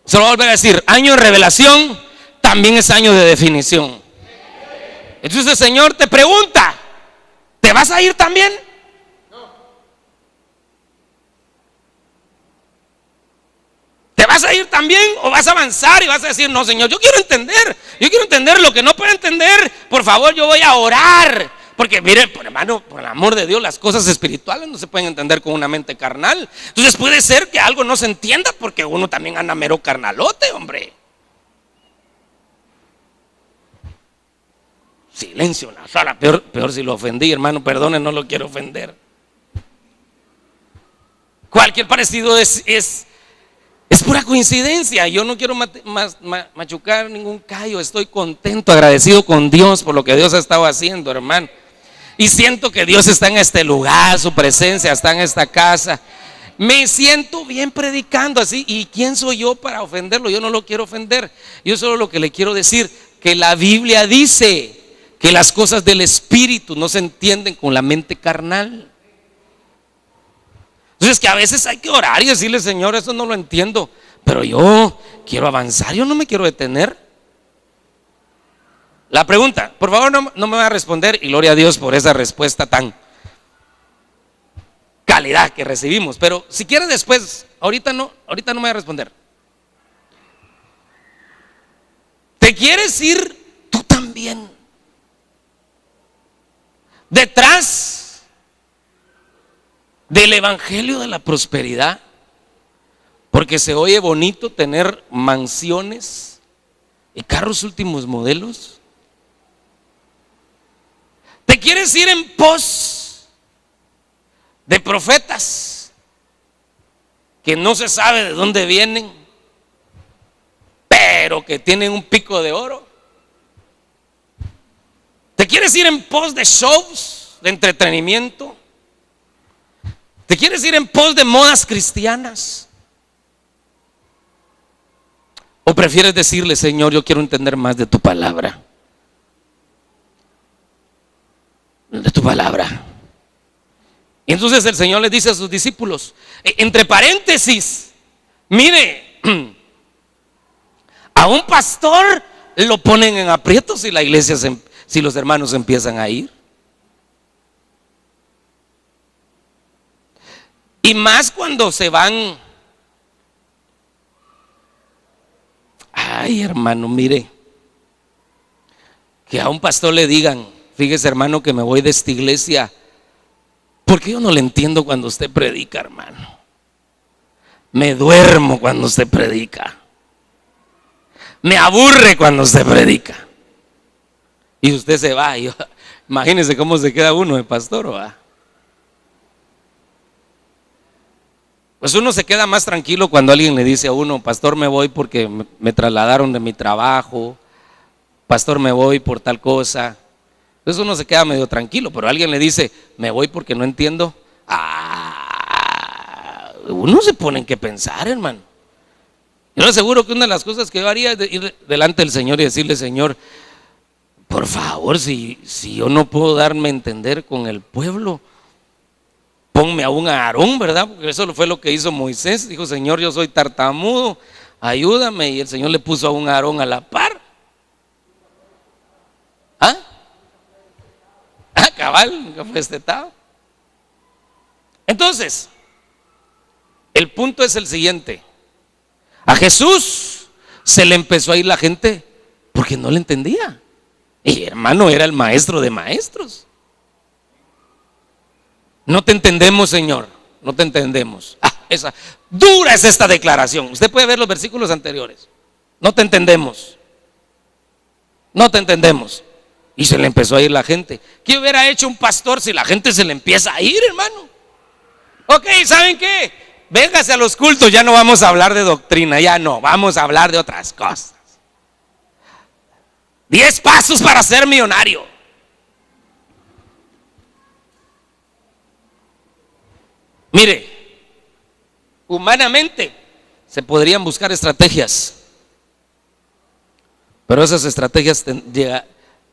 [SPEAKER 1] Se lo voy a volver a decir: año de revelación, también es año de definición. Entonces el Señor te pregunta: ¿te vas a ir también? ¿Te vas a ir también o vas a avanzar y vas a decir: no, Señor, yo quiero entender lo que no puedo entender, por favor, yo voy a orar? Porque mire, hermano, por el amor de Dios, las cosas espirituales no se pueden entender con una mente carnal. Entonces puede ser que algo no se entienda porque uno también anda mero carnalote, hombre. Silencio en la sala. Peor si lo ofendí, hermano, perdone, no lo quiero ofender. Cualquier parecido es pura coincidencia. Yo no quiero machucar ningún callo. Estoy contento, agradecido con Dios por lo que Dios ha estado haciendo, hermano. Y siento que Dios está en este lugar, su presencia está en esta casa. Me siento bien predicando así. ¿Y quién soy yo para ofenderlo? Yo no lo quiero ofender. Yo solo lo que le quiero decir, que la Biblia dice que las cosas del Espíritu no se entienden con la mente carnal. Entonces que a veces hay que orar y decirle: Señor, eso no lo entiendo, pero yo quiero avanzar, yo no me quiero detener. La pregunta, por favor, no me va a responder, y gloria a Dios por esa respuesta tan calidad que recibimos. Pero si quiere después, ahorita no me va a responder. ¿Te quieres ir tú también detrás del evangelio de la prosperidad? Porque se oye bonito tener mansiones y carros últimos modelos. ¿Te quieres ir en pos de profetas que no se sabe de dónde vienen, pero que tienen un pico de oro? ¿Te quieres ir en pos de shows, de entretenimiento? ¿Te quieres ir en pos de modas cristianas? ¿O prefieres decirle: Señor, yo quiero entender más de tu palabra? De tu palabra. Y entonces el Señor les dice a sus discípulos, entre paréntesis, mire, a un pastor lo ponen en aprietos si la iglesia si los hermanos empiezan a ir. Y más cuando se van. Ay, hermano, mire, que a un pastor le digan: fíjese, hermano, que me voy de esta iglesia porque yo no le entiendo cuando usted predica, hermano. Me duermo cuando usted predica. Me aburre cuando usted predica. Y usted se va. Imagínese cómo se queda uno de pastor, ¿va? Pues uno se queda más tranquilo cuando alguien le dice a uno: pastor, me voy porque me trasladaron de mi trabajo. Pastor, me voy por tal cosa. Entonces uno se queda medio tranquilo. Pero alguien le dice: me voy porque no entiendo. Uno se pone en qué pensar, hermano. Yo le aseguro que una de las cosas que yo haría es ir delante del Señor y decirle: Señor, por favor, si yo no puedo darme a entender con el pueblo, ponme a un Aarón, ¿verdad? Porque eso fue lo que hizo Moisés. Dijo: Señor, yo soy tartamudo, ayúdame. Y el Señor le puso a un Aarón a la par. Cabal, nunca fue estetado. Entonces, el punto es el siguiente: a Jesús se le empezó a ir la gente porque no le entendía. Y hermano, era el maestro de maestros. No te entendemos, Señor, no te entendemos. Dura es esta declaración. Usted puede ver los versículos anteriores. No te entendemos. No te entendemos. Y se le empezó a ir la gente. ¿Qué hubiera hecho un pastor si la gente se le empieza a ir, hermano? Ok, ¿saben qué? Véngase a los cultos, ya no vamos a hablar de doctrina, ya no, vamos a hablar de otras cosas. 10 pasos para ser millonario. Mire, humanamente se podrían buscar estrategias, pero esas estrategias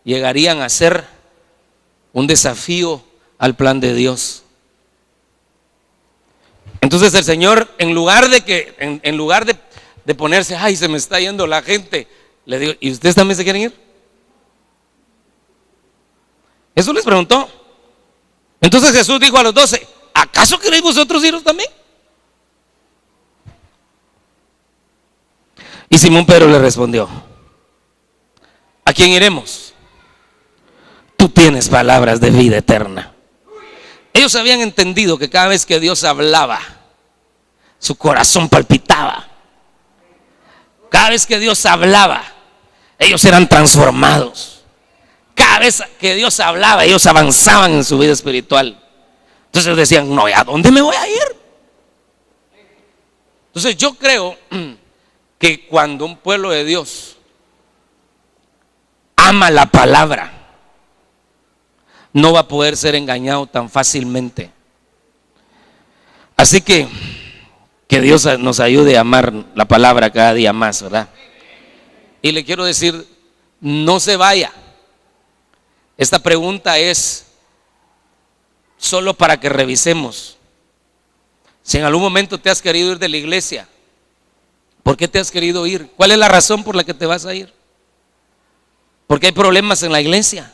[SPEAKER 1] llegarían a ser un desafío al plan de Dios. Entonces el Señor, en lugar de ponerse: ay, se me está yendo la gente, le digo: ¿y ustedes también se quieren ir? Eso les preguntó. Entonces Jesús dijo a los 12: ¿acaso queréis vosotros iros también? Y Simón Pedro le respondió: ¿a quién iremos? Tú tienes palabras de vida eterna. Ellos habían entendido que cada vez que Dios hablaba, su corazón palpitaba. Cada vez que Dios hablaba, ellos eran transformados. Cada vez que Dios hablaba, ellos avanzaban en su vida espiritual. Entonces decían: no, ¿a dónde me voy a ir? Entonces yo creo que cuando un pueblo de Dios ama la palabra, no va a poder ser engañado tan fácilmente. Así que Dios nos ayude a amar la palabra cada día más, ¿verdad? Y le quiero decir: no se vaya. Esta pregunta es solo para que revisemos. Si en algún momento te has querido ir de la iglesia, ¿por qué te has querido ir? ¿Cuál es la razón por la que te vas a ir? Porque hay problemas en la iglesia.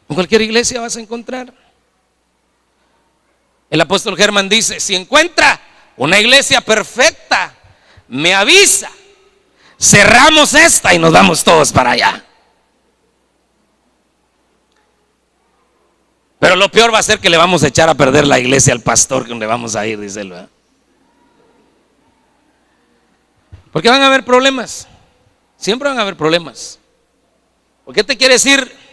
[SPEAKER 1] En cualquier iglesia vas a encontrar. El apóstol Germán dice: si encuentra una iglesia perfecta, me avisa, cerramos esta y nos vamos todos para allá. Pero lo peor va a ser que le vamos a echar a perder la iglesia al pastor que donde vamos a ir, dice él, ¿verdad? Porque van a haber problemas. Siempre van a haber problemas. ¿Por qué te quieres ir?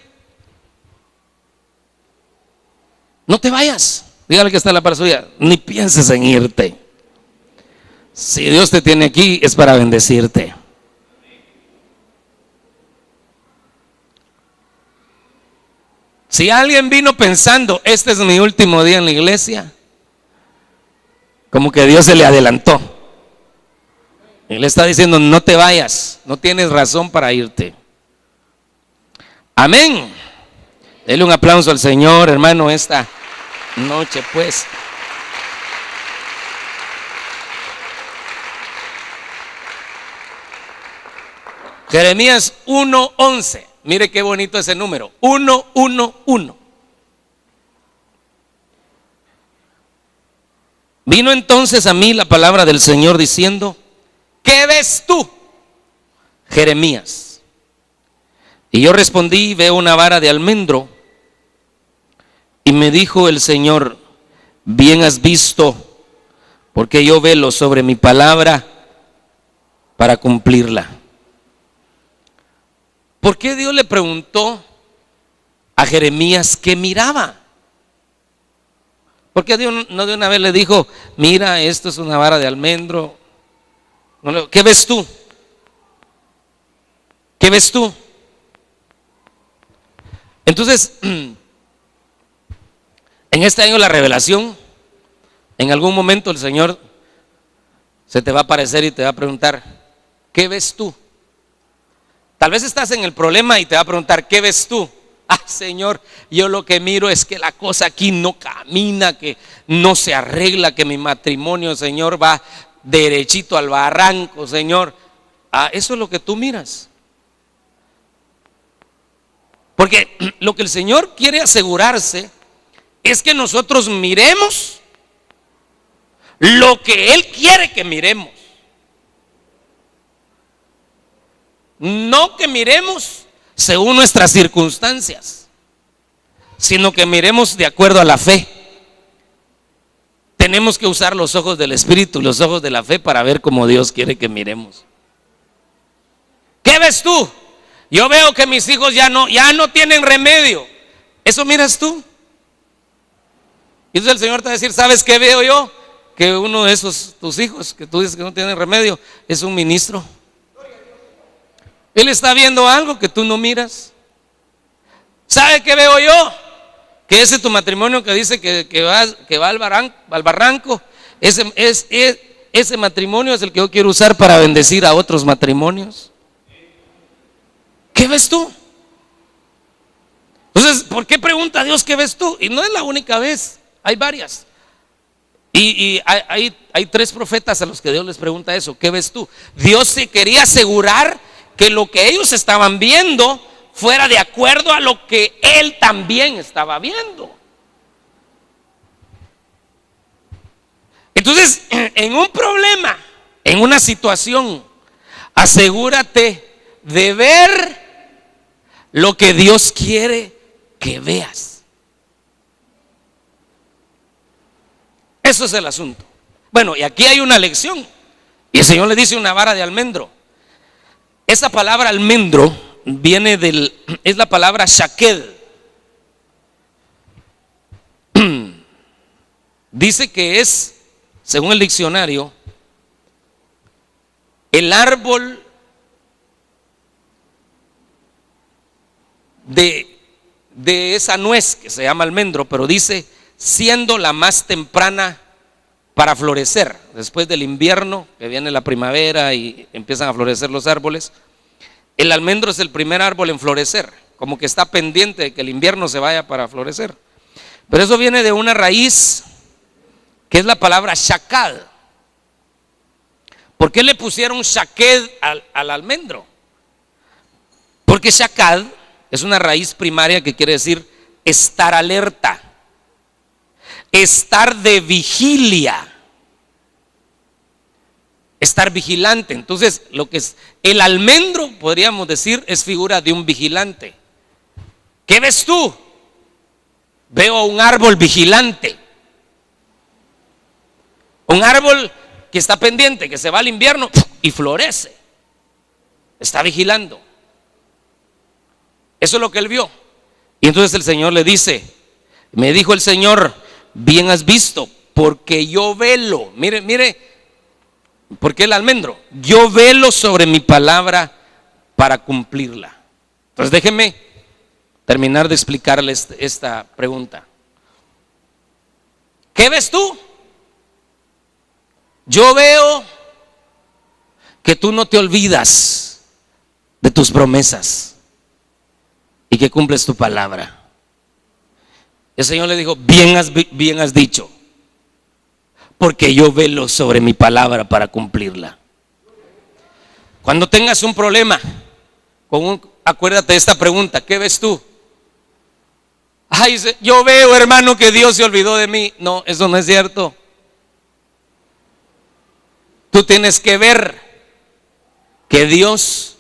[SPEAKER 1] No te vayas. Dígale que está en la par suya: ni pienses en irte. Si Dios te tiene aquí, es para bendecirte. Si alguien vino pensando: este es mi último día en la iglesia, como que Dios se le adelantó y le está diciendo: no te vayas, no tienes razón para irte. Amén. Dele un aplauso al Señor, hermano, esta noche, pues. Jeremías 1:11. Mire qué bonito ese número: 111. Vino entonces a mí la palabra del Señor diciendo: ¿qué ves tú, Jeremías? Y yo respondí: veo una vara de almendro. Y me dijo el Señor: bien has visto, porque yo velo sobre mi palabra para cumplirla. ¿Por qué Dios le preguntó a Jeremías qué miraba? ¿Por qué Dios no de una vez le dijo: mira, esto es una vara de almendro? ¿Qué ves tú? ¿Qué ves tú? Entonces, en este año la revelación, en algún momento el Señor se te va a aparecer y te va a preguntar: ¿qué ves tú? Tal vez estás en el problema y te va a preguntar: ¿qué ves tú? Ah, Señor, yo lo que miro es que la cosa aquí no camina, que no se arregla, que mi matrimonio, Señor, va derechito al barranco, Señor. Ah, eso es lo que tú miras. Porque lo que el Señor quiere asegurarse es que nosotros miremos lo que Él quiere que miremos. No que miremos según nuestras circunstancias, sino que miremos de acuerdo a la fe. Tenemos que usar los ojos del Espíritu, los ojos de la fe, para ver cómo Dios quiere que miremos. ¿Qué ves tú? Yo veo que mis hijos ya no tienen remedio. ¿Eso miras tú? Y entonces el Señor te va a decir: ¿sabes qué veo yo? Que uno de esos tus hijos que tú dices que no tienen remedio es un ministro. Él está viendo algo que tú no miras. ¿Sabe qué veo yo? Que ese tu matrimonio que dice que va al barranco, ese matrimonio es el que yo quiero usar para bendecir a otros matrimonios. ¿Qué ves tú? Entonces, ¿por qué pregunta a Dios qué ves tú? Y no es la única vez, hay varias. Y hay 3 profetas a los que Dios les pregunta eso: ¿qué ves tú? Dios se quería asegurar que lo que ellos estaban viendo fuera de acuerdo a lo que Él también estaba viendo. Entonces, en un problema, en una situación, asegúrate de ver lo que Dios quiere que veas. Eso es el asunto. Bueno, y aquí hay una lección. Y el Señor le dice: una vara de almendro. Esa palabra almendro es la palabra shaked. Dice que es, según el diccionario, el árbol de esa nuez que se llama almendro, pero dice siendo la más temprana para florecer. Después del invierno, que viene la primavera y empiezan a florecer los árboles, el almendro es el primer árbol en florecer, como que está pendiente de que el invierno se vaya para florecer. Pero eso viene de una raíz que es la palabra shakad. ¿Por qué le pusieron shaked al almendro? Porque shakad es una raíz primaria que quiere decir estar alerta, estar de vigilia, estar vigilante. Entonces, lo que es el almendro, podríamos decir, es figura de un vigilante. ¿Qué ves tú? Veo un árbol vigilante, un árbol que está pendiente, que se va al invierno y florece, está vigilando. Eso es lo que él vio. Y entonces el Señor le dice: me dijo el Señor: bien has visto, porque yo velo. Mire, ¿por qué el almendro? Yo velo sobre mi palabra para cumplirla. Entonces déjenme terminar de explicarles esta pregunta. ¿Qué ves tú? Yo veo que tú no te olvidas de tus promesas y que cumples tu palabra. El Señor le dijo: bien has dicho, porque yo velo sobre mi palabra para cumplirla. Cuando tengas un problema, acuérdate de esta pregunta: ¿qué ves tú? Ay, yo veo, hermano, que Dios se olvidó de mí. No, eso no es cierto. Tú tienes que ver que Dios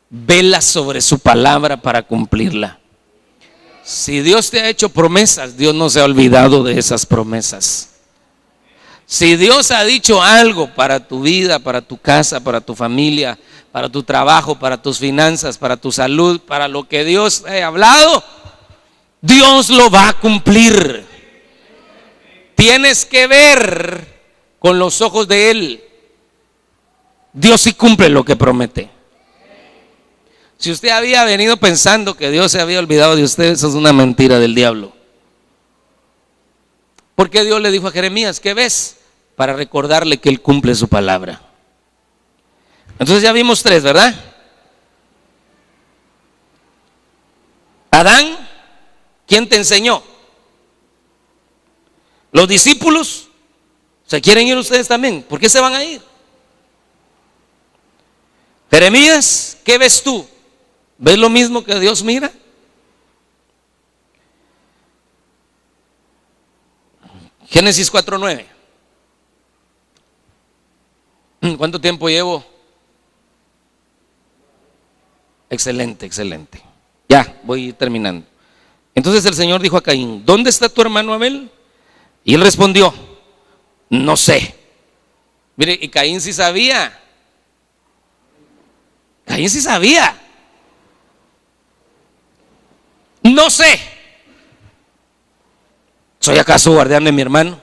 [SPEAKER 1] vela sobre su palabra para cumplirla. Si Dios te ha hecho promesas, Dios no se ha olvidado de esas promesas. Si Dios ha dicho algo para tu vida, para tu casa, para tu familia, para tu trabajo, para tus finanzas, para tu salud, para lo que Dios ha hablado, Dios lo va a cumplir. Tienes que ver con los ojos de Él. Dios sí cumple lo que promete. Si usted había venido pensando que Dios se había olvidado de usted, eso es una mentira del diablo. Porque Dios le dijo a Jeremías, ¿qué ves? Para recordarle que Él cumple su palabra. Entonces ya vimos 3, ¿verdad? Adán, ¿quién te enseñó? Los discípulos. ¿Se quieren ir ustedes también? ¿Por qué se van a ir? Jeremías, ¿qué ves tú? ¿Ves lo mismo que Dios mira? Génesis 4:9. ¿Cuánto tiempo llevo? Excelente, excelente. Ya, voy terminando. Entonces el Señor dijo a Caín, ¿dónde está tu hermano Abel? Y él respondió, no sé. Mire, y Caín sí sabía. Caín sí sabía. No sé. ¿Soy acaso guardián de mi hermano?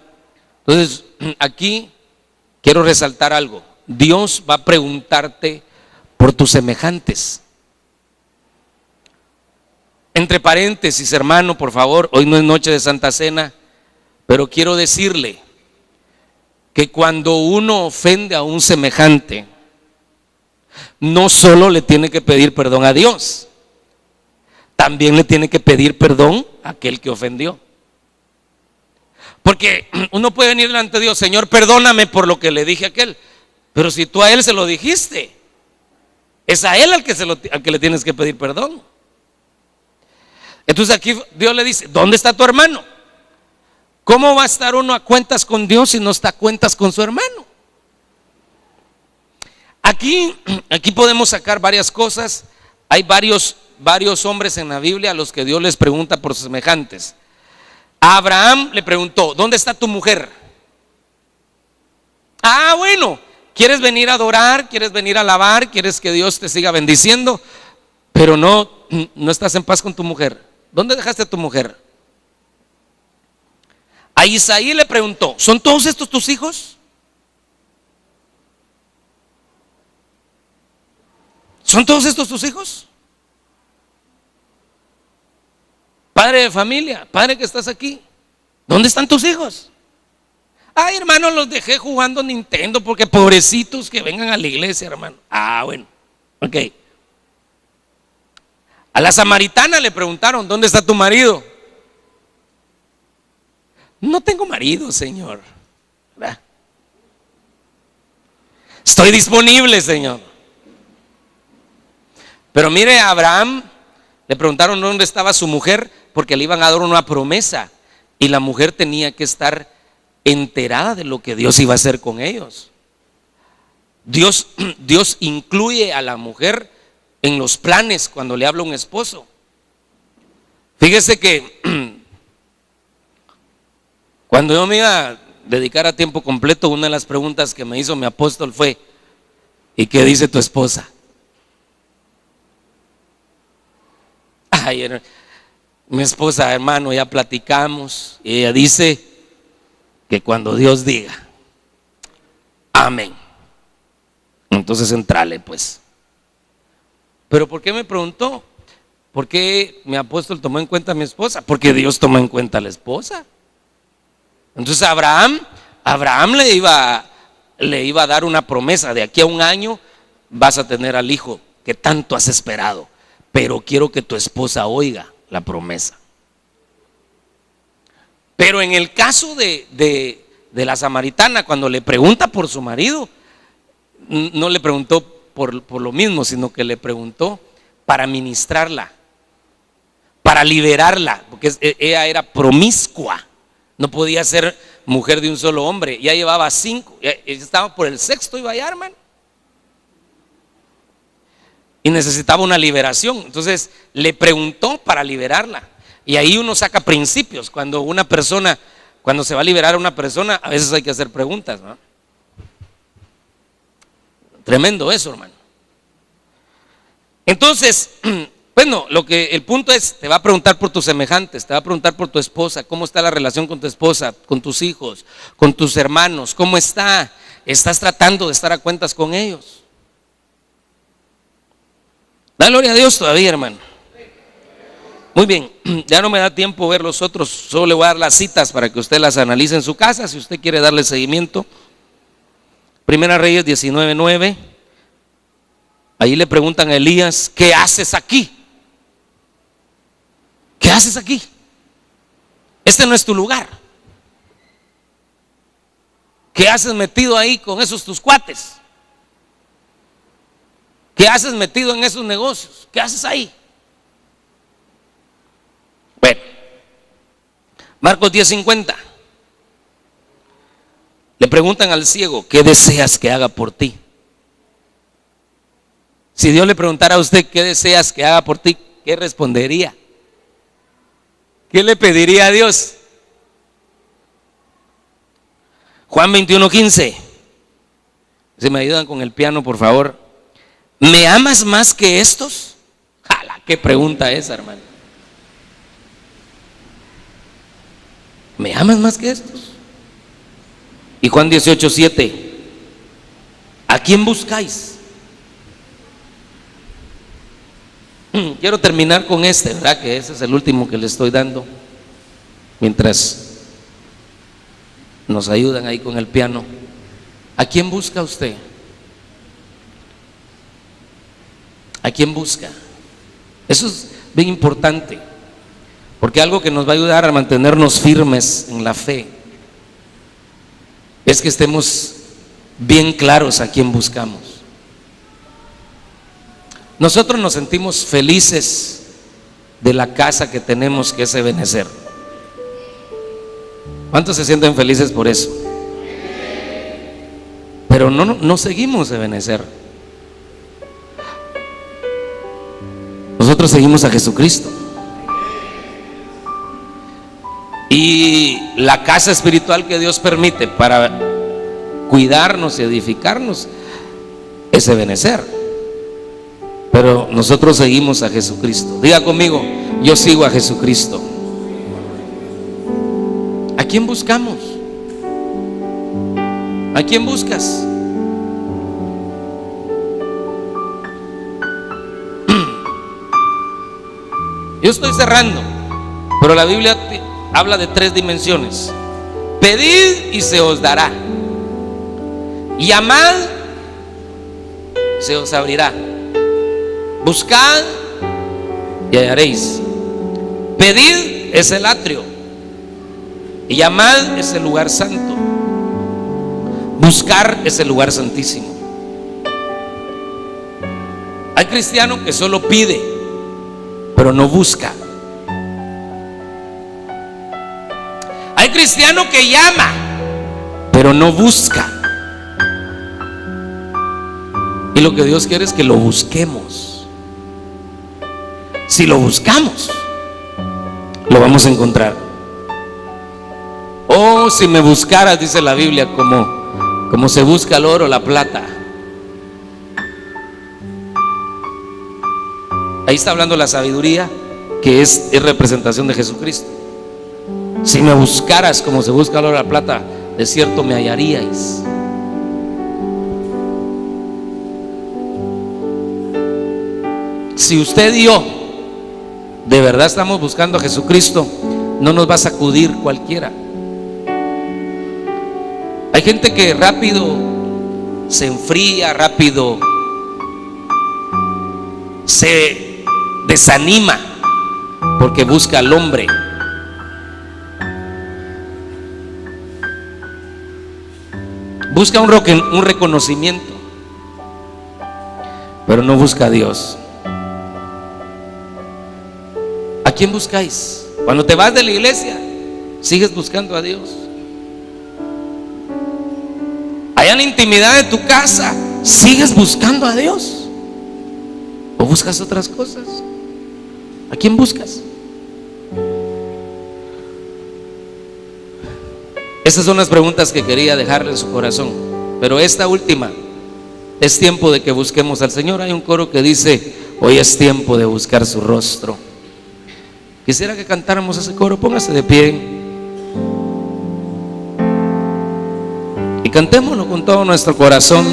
[SPEAKER 1] Entonces, aquí quiero resaltar algo. Dios va a preguntarte por tus semejantes. Entre paréntesis, hermano, por favor, hoy no es noche de Santa Cena, pero quiero decirle que cuando uno ofende a un semejante, no solo le tiene que pedir perdón a Dios, también le tiene que pedir perdón a aquel que ofendió. Porque uno puede venir delante de Dios, Señor, perdóname por lo que le dije a aquel, pero si tú a él se lo dijiste, es a él al que le tienes que pedir perdón. Entonces aquí Dios le dice, ¿dónde está tu hermano? ¿Cómo va a estar uno a cuentas con Dios si no está a cuentas con su hermano? Aquí podemos sacar varias cosas. Hay varios hombres en la Biblia a los que Dios les pregunta por sus semejantes. A Abraham le preguntó, ¿dónde está tu mujer? Ah, bueno, ¿quieres venir a adorar? ¿Quieres venir a alabar? ¿Quieres que Dios te siga bendiciendo? Pero no estás en paz con tu mujer. ¿Dónde dejaste a tu mujer? A Isaí le preguntó, ¿son todos estos tus hijos? ¿Son todos estos tus hijos? Padre de familia, padre que estás aquí, ¿dónde están tus hijos? Ay, hermano, los dejé jugando Nintendo porque pobrecitos que vengan a la iglesia, hermano. Ah, bueno, ok. A la samaritana le preguntaron, ¿dónde está tu marido? No tengo marido, Señor. ¿Verdad? Estoy disponible, Señor. Pero mire, a Abraham le preguntaron dónde estaba su mujer porque le iban a dar una promesa y la mujer tenía que estar enterada de lo que Dios iba a hacer con ellos. Dios incluye a la mujer en los planes cuando le habla a un esposo. Fíjese que cuando yo me iba a dedicar a tiempo completo, una de las preguntas que me hizo mi apóstol fue, ¿y qué dice tu esposa? Ay, mi esposa, hermano, ya platicamos y ella dice que cuando Dios diga amén, entonces entrale pues. Pero ¿por qué me preguntó? ¿Por qué mi apóstol tomó en cuenta a mi esposa? Porque Dios tomó en cuenta a la esposa. Entonces Abraham le iba a dar una promesa, de aquí a un año vas a tener al hijo que tanto has esperado, pero quiero que tu esposa oiga la promesa. Pero en el caso de la samaritana, cuando le pregunta por su marido, no le preguntó por lo mismo, sino que le preguntó para ministrarla, para liberarla, porque ella era promiscua, no podía ser mujer de un solo hombre, ya llevaba 5, ya estaba por el sexto, iba allá, hermano. Y necesitaba una liberación. Entonces le preguntó para liberarla. Y ahí uno saca principios. Cuando se va a liberar a una persona, a veces hay que hacer preguntas, ¿no? Tremendo eso, hermano. Entonces, bueno, el punto es, te va a preguntar por tus semejantes, te va a preguntar por tu esposa, cómo está la relación con tu esposa, con tus hijos, con tus hermanos, cómo está, estás tratando de estar a cuentas con ellos. Da gloria a Dios todavía, hermano. Muy bien, ya no me da tiempo ver los otros, solo le voy a dar las citas para que usted las analice en su casa, si usted quiere darle seguimiento. Primera Reyes 19:9. Ahí le preguntan a Elías, ¿qué haces aquí? ¿Qué haces aquí? Este no es tu lugar. ¿Qué haces metido ahí con esos tus cuates? ¿Qué haces metido en esos negocios? ¿Qué haces ahí? Bueno, Marcos 10:50. Le preguntan al ciego, ¿qué deseas que haga por ti? Si Dios le preguntara a usted, ¿qué deseas que haga por ti? ¿Qué respondería? ¿Qué le pediría a Dios? Juan 21:15. Si me ayudan con el piano, por favor. ¿Me amas más que estos? ¡Jala! ¿Qué pregunta esa, hermano? ¿Me amas más que estos? Y Juan 18:7. ¿A quién buscáis? Quiero terminar con ¿verdad? Que ese es el último que le estoy dando. Mientras nos ayudan ahí con el piano. ¿A quién busca usted? ¿A quién busca? Eso es bien importante, porque algo que nos va a ayudar a mantenernos firmes en la fe es que estemos bien claros a quién buscamos. Nosotros nos sentimos felices de la casa que tenemos, que es Ebenezer. ¿Cuántos se sienten felices por eso? Pero no seguimos Ebenezer. Nosotros seguimos a Jesucristo. Y la casa espiritual que Dios permite para cuidarnos y edificarnos es Ebenezer. Pero nosotros seguimos a Jesucristo. Diga conmigo, yo sigo a Jesucristo. ¿A quién buscamos? ¿A quién buscas? Yo estoy cerrando, pero la Biblia habla de 3 dimensiones. Pedid y se os dará. Llamad, se os abrirá. Buscad y hallaréis. Pedid es el atrio y llamad es el lugar santo. Buscar es el lugar santísimo. Hay cristiano que solo pide, pero no busca. Hay cristiano que llama, pero no busca. Y lo que Dios quiere es que lo busquemos. Si lo buscamos, lo vamos a encontrar. Oh, si me buscaras, dice la Biblia, como se busca el oro, la plata. Ahí está hablando la sabiduría, que es representación de Jesucristo. Si me buscaras como se busca el oro, la plata, de cierto me hallaríais. Si usted y yo de verdad estamos buscando a Jesucristo, no nos va a sacudir cualquiera. Hay gente que rápido se enfría, rápido se desanima porque busca al hombre. Busca un reconocimiento, pero no busca a Dios. ¿A quién buscáis? Cuando te vas de la iglesia, sigues buscando a Dios. allá en la intimidad de tu casa, ¿sigues buscando a Dios? ¿O buscas otras cosas? ¿A quién buscas? Esas son las preguntas que quería dejarle en su corazón. Pero esta última, es tiempo de que busquemos al Señor. Hay un coro que dice: hoy es tiempo de buscar su rostro. Quisiera que cantáramos ese coro. Póngase de pie y cantémoslo con todo nuestro corazón.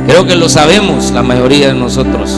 [SPEAKER 1] Creo que lo sabemos la mayoría de nosotros.